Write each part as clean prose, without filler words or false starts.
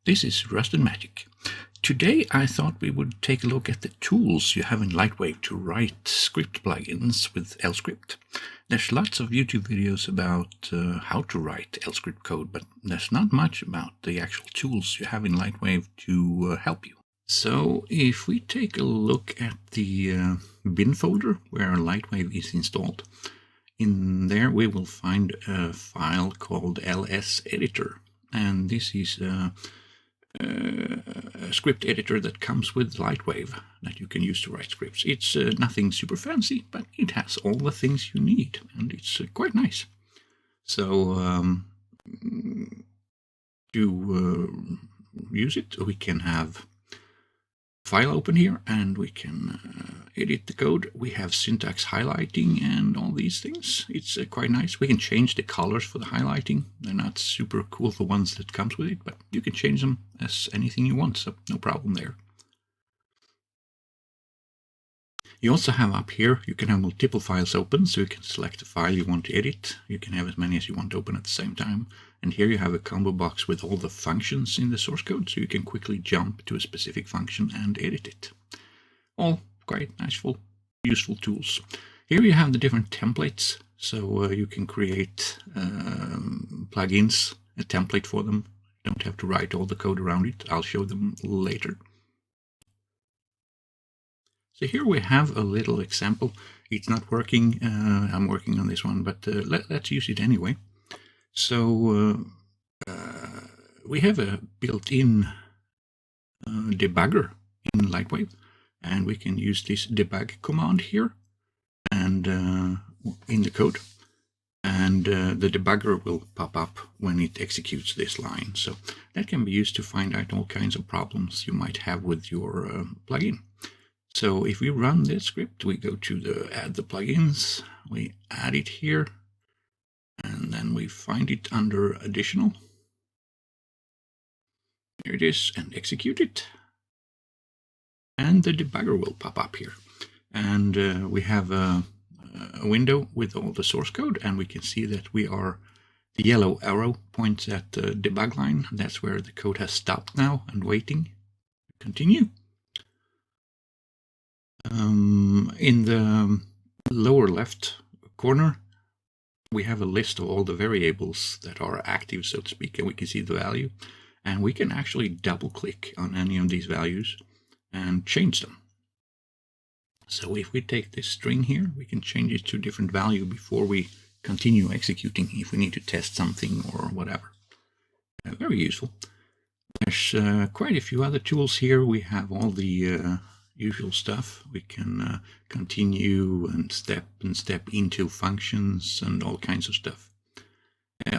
This is Rusted Magic. Today I thought we would take a look at the tools you have in LightWave to write script plugins with LScript. There's lots of YouTube videos about how to write LScript code, but there's not much about the actual tools you have in LightWave to help you. So if we take a look at the bin folder where LightWave is installed, in there we will find a file called LSEditor, and this is a script editor that comes with LightWave that you can use to write scripts. It's nothing super fancy, but it has all the things you need, and it's quite nice. So to use it, we can have file open here, and we can edit the code. We have syntax highlighting and all these things. It's quite nice. We can change the colors for the highlighting. They're not super cool, the ones that comes with it, but you can change them as anything you want, so no problem there. You also have up here, you can have multiple files open, so you can select the file you want to edit. You can have as many as you want open at the same time. And here you have a combo box with all the functions in the source code, so you can quickly jump to a specific function and edit it. All quite nice, useful tools. Here you have the different templates, so you can create plugins, a template for them. You don't have to write all the code around it. I'll show them later. So here we have a little example. It's not working. I'm working on this one, but let's use it anyway. So we have a built-in debugger in LightWave, and we can use this debug command here and in the code, and the debugger will pop up when it executes this line. So that can be used to find out all kinds of problems you might have with your plugin. So if we run this script, we go to the add the plugins, we add it here, and then we find it under additional. There it is, and execute it. And the debugger will pop up here. And we have a window with all the source code, and we can see that the yellow arrow points at the debug line. That's where the code has stopped now and waiting. Continue. In the lower left corner, we have a list of all the variables that are active, so to speak, and we can see the value. And we can actually double click on any of these values and change them. So if we take this string here, we can change it to a different value before we continue executing if we need to test something or whatever. Very useful. There's quite a few other tools here. We have all the usual stuff. We can continue and step into functions and all kinds of stuff.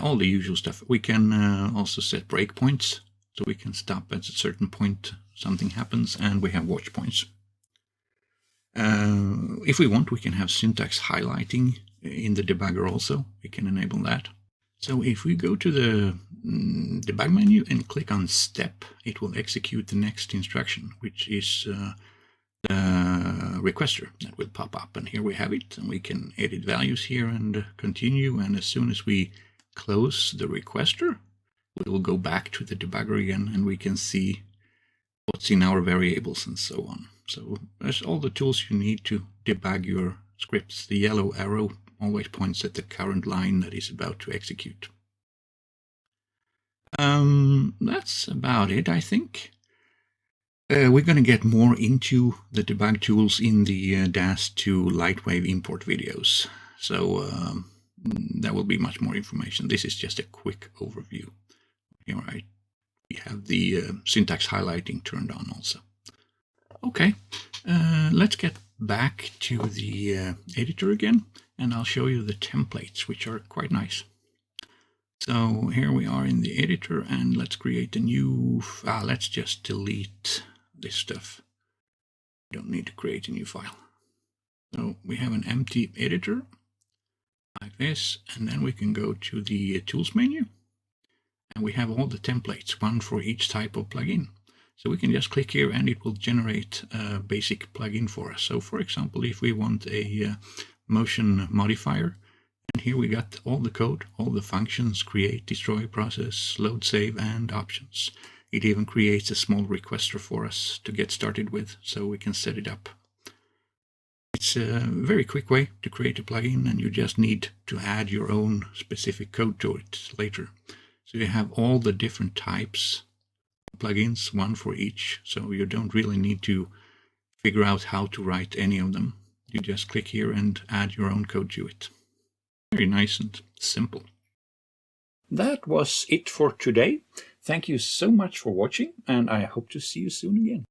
All the usual stuff. We can also set breakpoints, so we can stop at a certain point, something happens, and we have watch points. If we want, we can have syntax highlighting in the debugger also. We can enable that. So if we go to the debug menu and click on step, it will execute the next instruction, which is the requester that will pop up. And here we have it, and we can edit values here and continue. And as soon as we close the requester, we will go back to the debugger again, and we can see what's in our variables and so on. So there's all the tools you need to debug your scripts. The yellow arrow always points at the current line that is about to execute. That's about it, I think. We're going to get more into the debug tools in the DAS to LightWave import videos. So there will be much more information. This is just a quick overview. Here we have the syntax highlighting turned on also. Okay, let's get back to the editor again, and I'll show you the templates, which are quite nice. So here we are in the editor, and let's create a new, let's just delete this stuff. We don't need to create a new file. So we have an empty editor like this, and then we can go to the tools menu, and we have all the templates, one for each type of plugin. So we can just click here, and it will generate a basic plugin for us. So for example, if we want a motion modifier, and here we got all the code, all the functions, create, destroy, process, load, save, and options. It even creates a small requester for us to get started with, so we can set it up. It's a very quick way to create a plugin, and you just need to add your own specific code to it later. So you have all the different types of plugins, one for each, so you don't really need to figure out how to write any of them. You just click here and add your own code to it. Very nice and simple. That was it for today. Thank you so much for watching, and I hope to see you soon again.